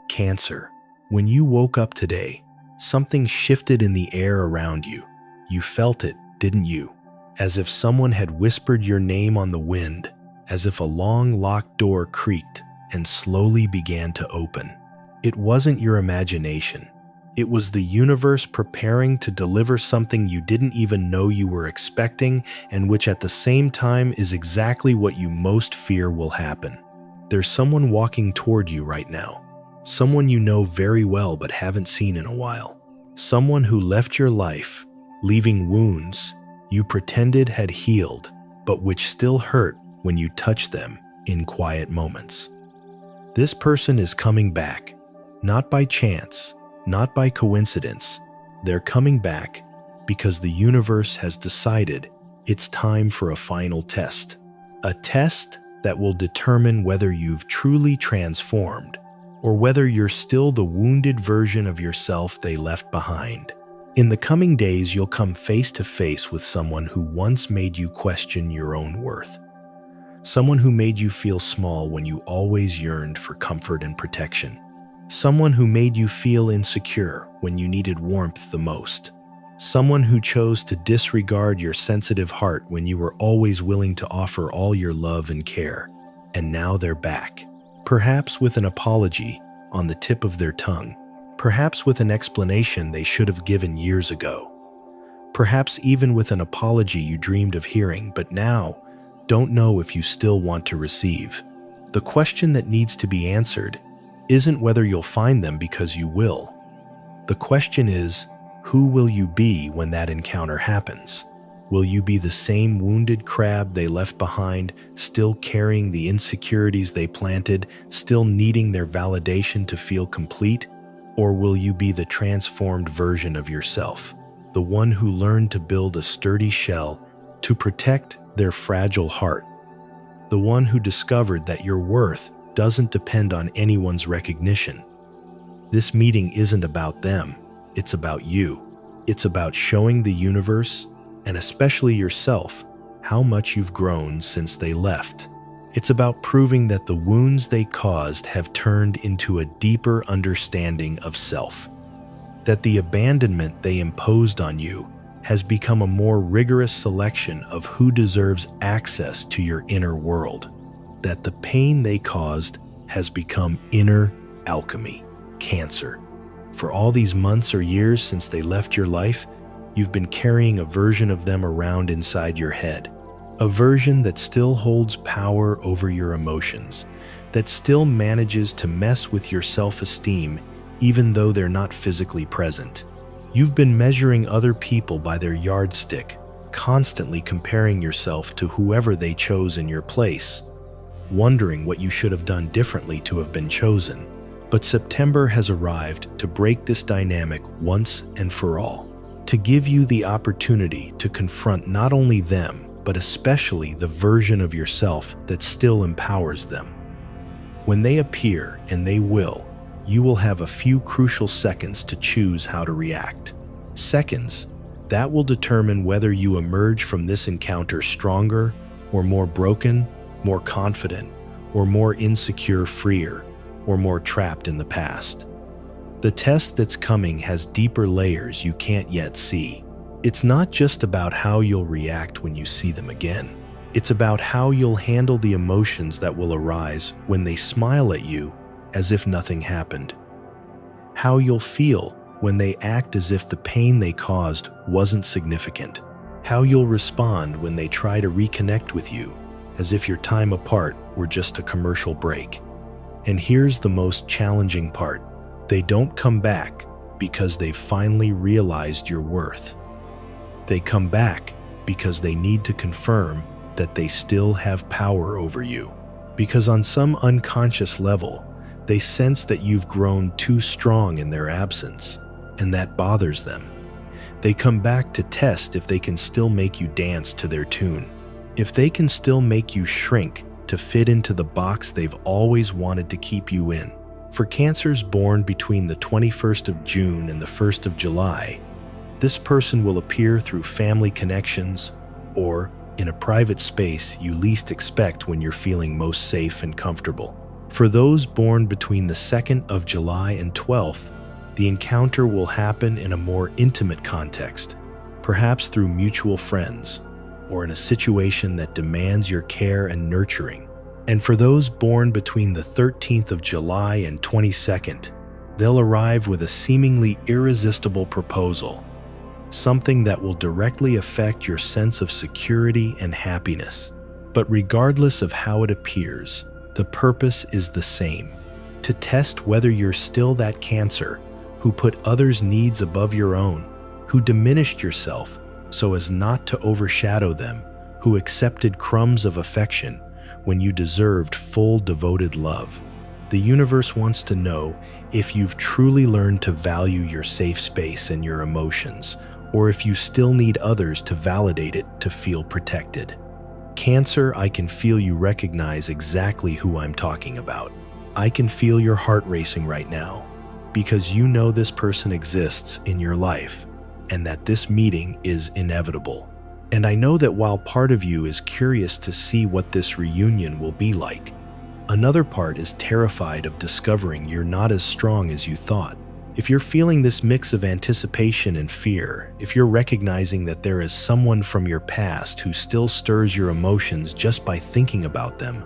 Cancer. When you woke up today, something shifted in the air around you. You felt it, didn't you? As if someone had whispered your name on the wind, as if a long locked door creaked and slowly began to open. It wasn't your imagination. It was the universe preparing to deliver something you didn't even know you were expecting, and which at the same time is exactly what you most fear will happen. There's someone walking toward you right now. Someone you know very well but haven't seen in a while. Someone who left your life, leaving wounds you pretended had healed, but which still hurt when you touched them in quiet moments. This person is coming back, not by chance, not by coincidence. They're coming back because the universe has decided it's time for a final test. A test that will determine whether you've truly transformed or whether you're still the wounded version of yourself they left behind. In the coming days, you'll come face to face with someone who once made you question your own worth. Someone who made you feel small when you always yearned for comfort and protection. Someone who made you feel insecure when you needed warmth the most. Someone who chose to disregard your sensitive heart when you were always willing to offer all your love and care. And now they're back. Perhaps with an apology on the tip of their tongue. Perhaps with an explanation they should have given years ago. Perhaps even with an apology you dreamed of hearing, but now don't know if you still want to receive. The question that needs to be answered isn't whether you'll find them, because you will. The question is, who will you be when that encounter happens? Will you be the same wounded crab they left behind, still carrying the insecurities they planted, still needing their validation to feel complete? Or will you be the transformed version of yourself, the one who learned to build a sturdy shell to protect their fragile heart, the one who discovered that your worth doesn't depend on anyone's recognition? This meeting isn't about them, it's about you. It's about showing the universe, and especially yourself, how much you've grown since they left. It's about proving that the wounds they caused have turned into a deeper understanding of self, that the abandonment they imposed on you has become a more rigorous selection of who deserves access to your inner world, that the pain they caused has become inner alchemy. Cancer. For all these months or years since they left your life, you've been carrying a version of them around inside your head, a version that still holds power over your emotions, that still manages to mess with your self-esteem even though they're not physically present. You've been measuring other people by their yardstick, constantly comparing yourself to whoever they chose in your place, wondering what you should have done differently to have been chosen. But September has arrived to break this dynamic once and for all, to give you the opportunity to confront not only them, but especially the version of yourself that still empowers them. When they appear, and they will, you will have a few crucial seconds to choose how to react. Seconds that will determine whether you emerge from this encounter stronger or more broken, more confident, or more insecure, freer, or more trapped in the past. The test that's coming has deeper layers you can't yet see. It's not just about how you'll react when you see them again. It's about how you'll handle the emotions that will arise when they smile at you as if nothing happened. How you'll feel when they act as if the pain they caused wasn't significant. How you'll respond when they try to reconnect with you as if your time apart were just a commercial break. And here's the most challenging part. They don't come back because they've finally realized your worth. They come back because they need to confirm that they still have power over you. Because on some unconscious level, they sense that you've grown too strong in their absence, and that bothers them. They come back to test if they can still make you dance to their tune, if they can still make you shrink to fit into the box they've always wanted to keep you in. For Cancers born between the 21st of June and the 1st of July, this person will appear through family connections or in a private space you least expect when you're feeling most safe and comfortable. For those born between the 2nd of July and 12th, the encounter will happen in a more intimate context, perhaps through mutual friends, or in a situation that demands your care and nurturing. And for those born between the 13th of July and 22nd, they'll arrive with a seemingly irresistible proposal, something that will directly affect your sense of security and happiness. But regardless of how it appears, the purpose is the same: to test whether you're still that Cancer who put others' needs above your own, who diminished yourself so as not to overshadow them, who accepted crumbs of affection when you deserved full devoted love. The universe wants to know if you've truly learned to value your safe space and your emotions, or if you still need others to validate it to feel protected. Cancer, I can feel you recognize exactly who I'm talking about. I can feel your heart racing right now, because you know this person exists in your life, and that this meeting is inevitable. And I know that while part of you is curious to see what this reunion will be like, another part is terrified of discovering you're not as strong as you thought. If you're feeling this mix of anticipation and fear, if you're recognizing that there is someone from your past who still stirs your emotions just by thinking about them,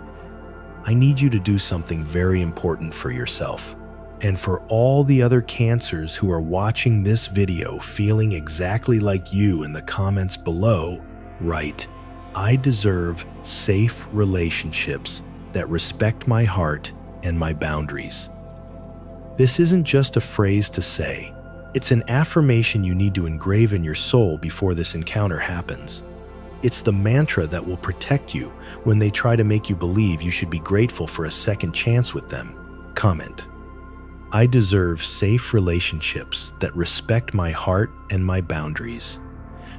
I need you to do something very important for yourself. And for all the other Cancers who are watching this video feeling exactly like you in the comments below, write, "I deserve safe relationships that respect my heart and my boundaries." This isn't just a phrase to say. It's an affirmation you need to engrave in your soul before this encounter happens. It's the mantra that will protect you when they try to make you believe you should be grateful for a second chance with them. Comment, "I deserve safe relationships that respect my heart and my boundaries."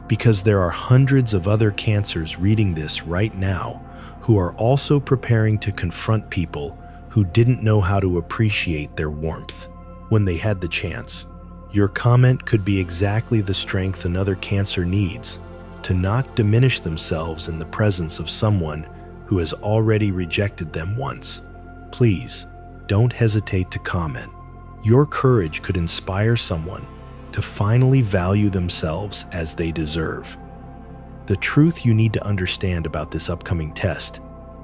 Because there are hundreds of other Cancers reading this right now who are also preparing to confront people who didn't know how to appreciate their warmth when they had the chance. Your comment could be exactly the strength another Cancer needs to not diminish themselves in the presence of someone who has already rejected them once. Please, don't hesitate to comment. Your courage could inspire someone to finally value themselves as they deserve. The truth you need to understand about this upcoming test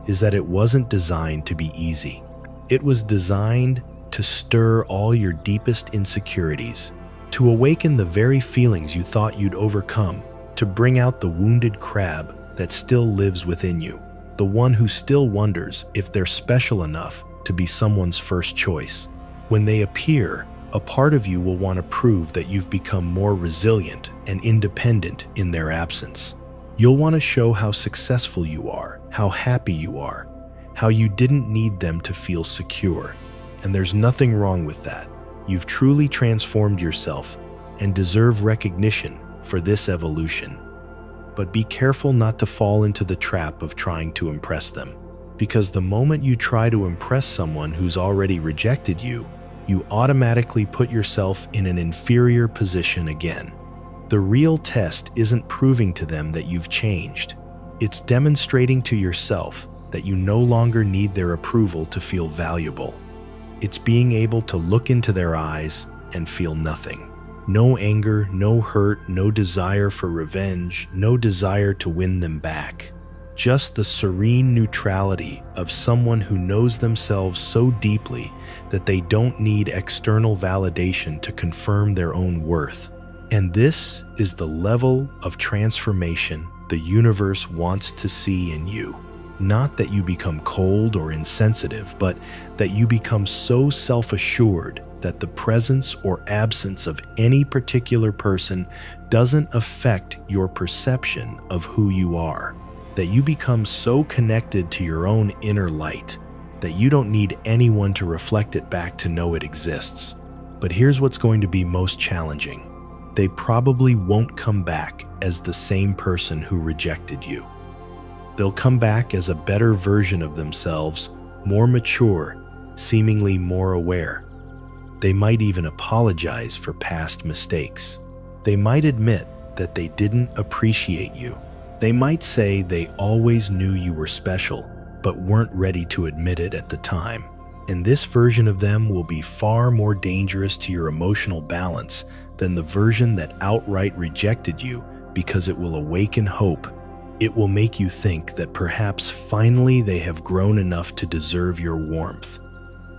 is that it wasn't designed to be easy. It was designed to stir all your deepest insecurities, to awaken the very feelings you thought you'd overcome, to bring out the wounded crab that still lives within you, the one who still wonders if they're special enough to be someone's first choice. When they appear, a part of you will want to prove that you've become more resilient and independent in their absence. You'll want to show how successful you are, how happy you are, how you didn't need them to feel secure. And there's nothing wrong with that. You've truly transformed yourself and deserve recognition for this evolution. But be careful not to fall into the trap of trying to impress them. Because the moment you try to impress someone who's already rejected you, you automatically put yourself in an inferior position again. The real test isn't proving to them that you've changed. It's demonstrating to yourself that you no longer need their approval to feel valuable. It's being able to look into their eyes and feel nothing. No anger, no hurt, no desire for revenge, no desire to win them back. Just the serene neutrality of someone who knows themselves so deeply that they don't need external validation to confirm their own worth. And this is the level of transformation the universe wants to see in you. Not that you become cold or insensitive, but that you become so self-assured that the presence or absence of any particular person doesn't affect your perception of who you are. That you become so connected to your own inner light that you don't need anyone to reflect it back to know it exists. But here's what's going to be most challenging. They probably won't come back as the same person who rejected you. They'll come back as a better version of themselves, more mature, seemingly more aware. They might even apologize for past mistakes. They might admit that they didn't appreciate you. They might say they always knew you were special, but weren't ready to admit it at the time. And this version of them will be far more dangerous to your emotional balance than the version that outright rejected you, because it will awaken hope. It will make you think that perhaps finally they have grown enough to deserve your warmth.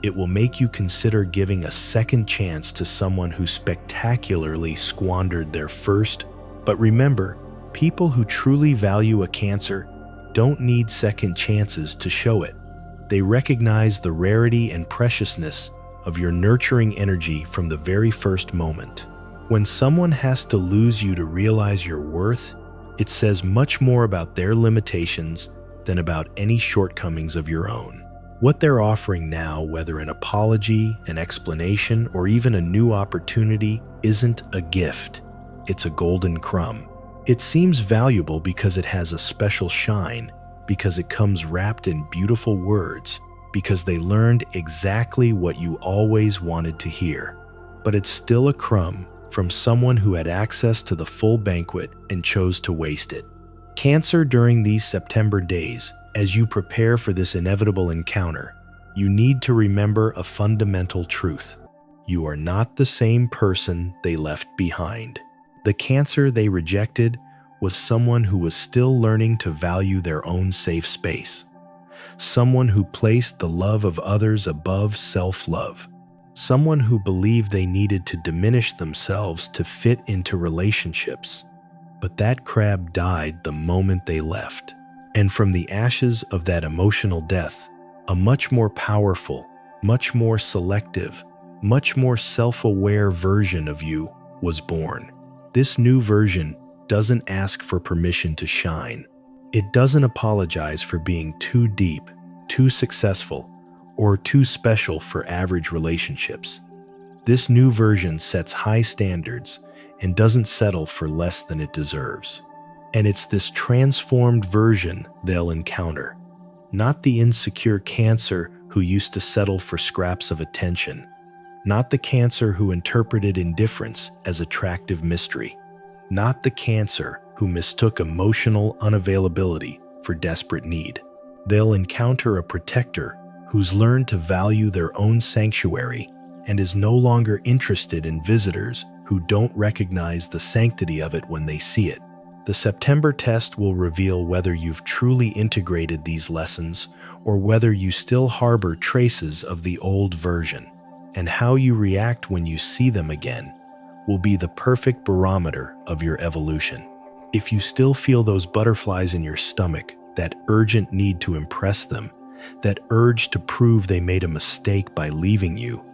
It will make you consider giving a second chance to someone who spectacularly squandered their first. But remember, people who truly value a Cancer don't need second chances to show it. They recognize the rarity and preciousness of your nurturing energy from the very first moment. When someone has to lose you to realize your worth, it says much more about their limitations than about any shortcomings of your own. What they're offering now, whether an apology, an explanation, or even a new opportunity, isn't a gift. It's a golden crumb. It seems valuable because it has a special shine, because it comes wrapped in beautiful words, because they learned exactly what you always wanted to hear. But it's still a crumb from someone who had access to the full banquet and chose to waste it. Cancer, during these September days, as you prepare for this inevitable encounter, you need to remember a fundamental truth. You are not the same person they left behind. The Cancer they rejected was someone who was still learning to value their own safe space. Someone who placed the love of others above self-love. Someone who believed they needed to diminish themselves to fit into relationships. But that crab died the moment they left. And from the ashes of that emotional death, a much more powerful, much more selective, much more self-aware version of you was born. This new version doesn't ask for permission to shine. It doesn't apologize for being too deep, too successful, or too special for average relationships. This new version sets high standards and doesn't settle for less than it deserves. And it's this transformed version they'll encounter, not the insecure Cancer who used to settle for scraps of attention, not the Cancer who interpreted indifference as attractive mystery, not the Cancer who mistook emotional unavailability for desperate need. They'll encounter a protector who's learned to value their own sanctuary and is no longer interested in visitors who don't recognize the sanctity of it when they see it. The September test will reveal whether you've truly integrated these lessons or whether you still harbor traces of the old version. And how you react when you see them again will be the perfect barometer of your evolution. If you still feel those butterflies in your stomach, that urgent need to impress them, that urge to prove they made a mistake by leaving you,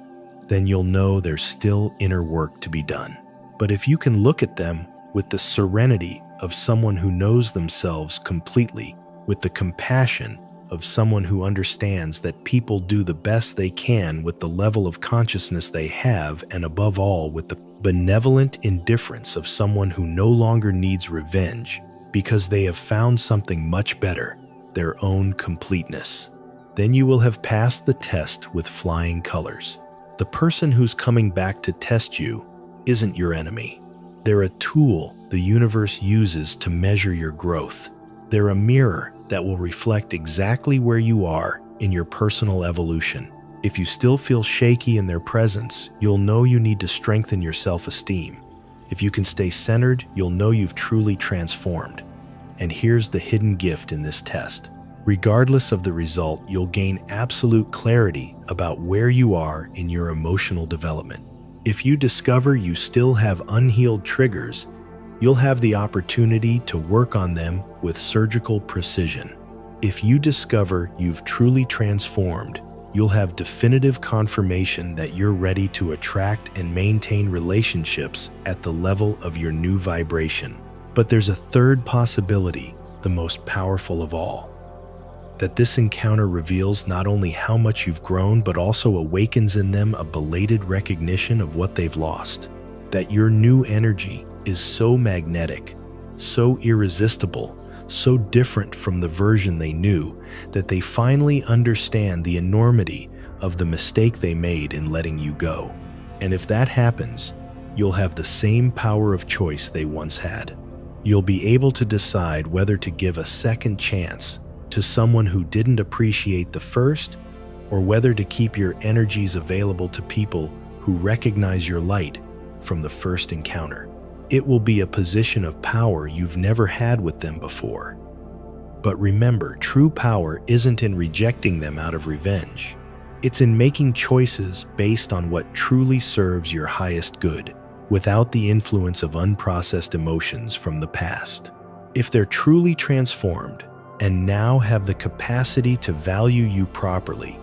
then you'll know there's still inner work to be done. But if you can look at them with the serenity of someone who knows themselves completely, with the compassion of someone who understands that people do the best they can with the level of consciousness they have, and above all, with the benevolent indifference of someone who no longer needs revenge because they have found something much better, their own completeness, then you will have passed the test with flying colors. The person who's coming back to test you isn't your enemy. They're a tool the universe uses to measure your growth. They're a mirror that will reflect exactly where you are in your personal evolution. If you still feel shaky in their presence, you'll know you need to strengthen your self-esteem. If you can stay centered, you'll know you've truly transformed. And here's the hidden gift in this test. Regardless of the result, you'll gain absolute clarity about where you are in your emotional development. If you discover you still have unhealed triggers, you'll have the opportunity to work on them with surgical precision. If you discover you've truly transformed, you'll have definitive confirmation that you're ready to attract and maintain relationships at the level of your new vibration. But there's a third possibility, the most powerful of all. That this encounter reveals not only how much you've grown, but also awakens in them a belated recognition of what they've lost. That your new energy is so magnetic, so irresistible, so different from the version they knew, that they finally understand the enormity of the mistake they made in letting you go. And if that happens, you'll have the same power of choice they once had. You'll be able to decide whether to give a second chance to someone who didn't appreciate the first, or whether to keep your energies available to people who recognize your light from the first encounter. It will be a position of power you've never had with them before. But remember, true power isn't in rejecting them out of revenge. It's in making choices based on what truly serves your highest good, without the influence of unprocessed emotions from the past. If they're truly transformed and now have the capacity to value you properly,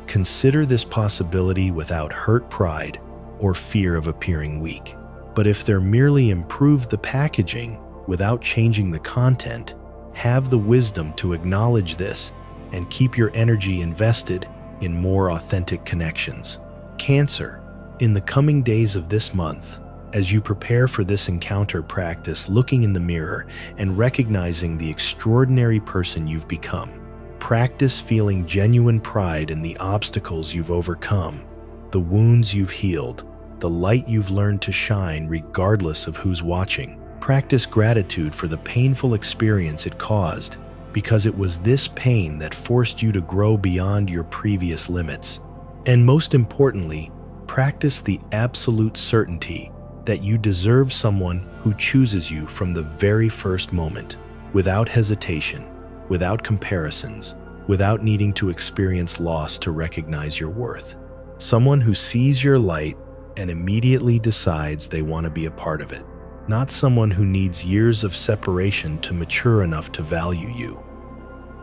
consider this possibility without hurt pride or fear of appearing weak. But if they're merely improved the packaging without changing the content, have the wisdom to acknowledge this and keep your energy invested in more authentic connections. Cancer, in the coming days of this month, as you prepare for this encounter, practice looking in the mirror and recognizing the extraordinary person you've become. Practice feeling genuine pride in the obstacles you've overcome, the wounds you've healed, the light you've learned to shine regardless of who's watching. Practice gratitude for the painful experience it caused, because it was this pain that forced you to grow beyond your previous limits. And most importantly, practice the absolute certainty that you deserve someone who chooses you from the very first moment, without hesitation, without comparisons, without needing to experience loss to recognize your worth. Someone who sees your light and immediately decides they want to be a part of it. Not someone who needs years of separation to mature enough to value you.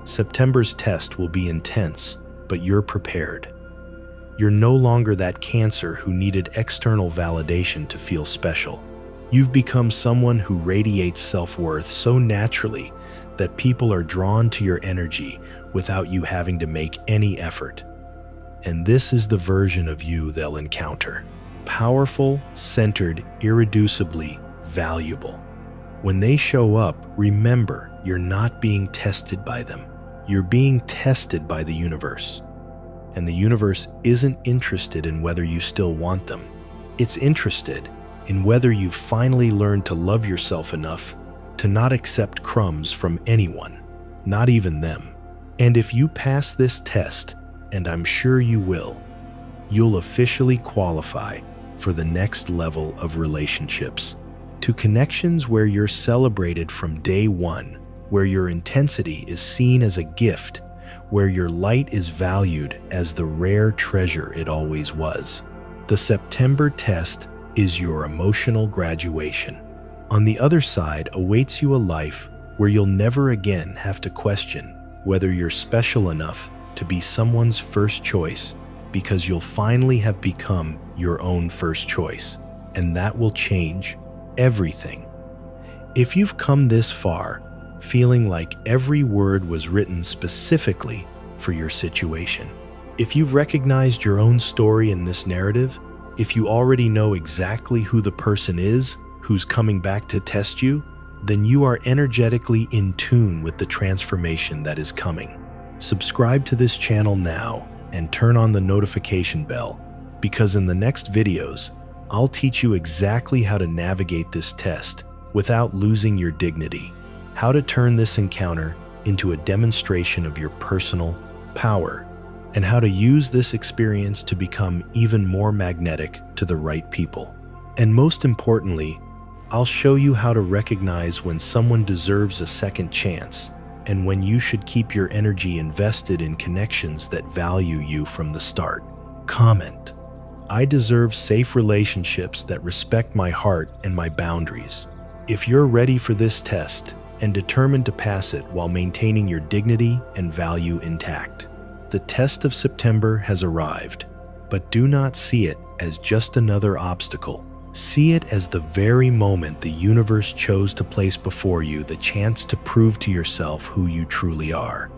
September's test will be intense, but you're prepared. You're no longer that Cancer who needed external validation to feel special. You've become someone who radiates self-worth so naturally that people are drawn to your energy without you having to make any effort. And this is the version of you they'll encounter. Powerful, centered, irreducibly valuable. When they show up, remember, you're not being tested by them. You're being tested by the universe. And the universe isn't interested in whether you still want them. It's interested in whether you've finally learned to love yourself enough to not accept crumbs from anyone, not even them. And if you pass this test, and I'm sure you will, you'll officially qualify for the next level of relationships. To connections where you're celebrated from day one, where your intensity is seen as a gift, where your light is valued as the rare treasure it always was. The September test is your emotional graduation. On the other side awaits you a life where you'll never again have to question whether you're special enough to be someone's first choice, because you'll finally have become your own first choice, and that will change everything. If you've come this far, feeling like every word was written specifically for your situation, if you've recognized your own story in this narrative, if you already know exactly who the person is who's coming back to test you, then you are energetically in tune with the transformation that is coming. Subscribe to this channel now and turn on the notification bell, because in the next videos, I'll teach you exactly how to navigate this test without losing your dignity, how to turn this encounter into a demonstration of your personal power, and how to use this experience to become even more magnetic to the right people. And most importantly, I'll show you how to recognize when someone deserves a second chance and when you should keep your energy invested in connections that value you from the start. Comment: I deserve safe relationships that respect my heart and my boundaries. If you're ready for this test and determined to pass it while maintaining your dignity and value intact, the test of September has arrived. But do not see it as just another obstacle. See it as the very moment the universe chose to place before you the chance to prove to yourself who you truly are.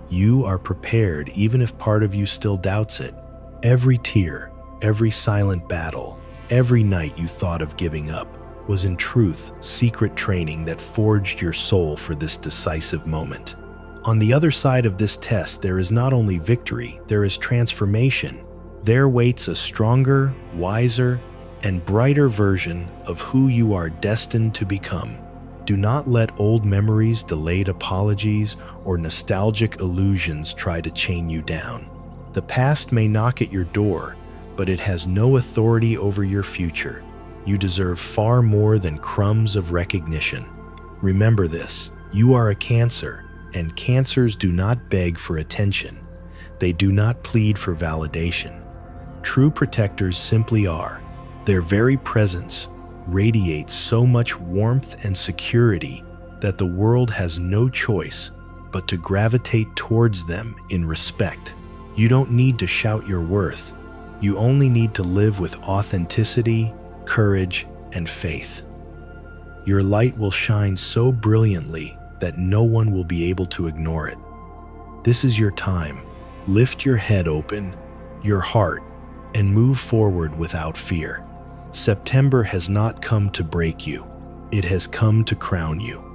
You are prepared even if part of you still doubts it. Every tear, every silent battle, every night you thought of giving up was in truth secret training that forged your soul for this decisive moment. On the other side of this test, there is not only victory, there is transformation. There waits a stronger, wiser, and brighter version of who you are destined to become. Do not let old memories, delayed apologies, or nostalgic illusions try to chain you down. The past may knock at your door, but it has no authority over your future. You deserve far more than crumbs of recognition. Remember this, you are a Cancer, and Cancers do not beg for attention. They do not plead for validation. True protectors simply are. Their very presence radiates so much warmth and security that the world has no choice but to gravitate towards them in respect. You don't need to shout your worth. You only need to live with authenticity, courage, and faith. Your light will shine so brilliantly that no one will be able to ignore it. This is your time. Lift your head open, your heart, and move forward without fear. September has not come to break you. It has come to crown you.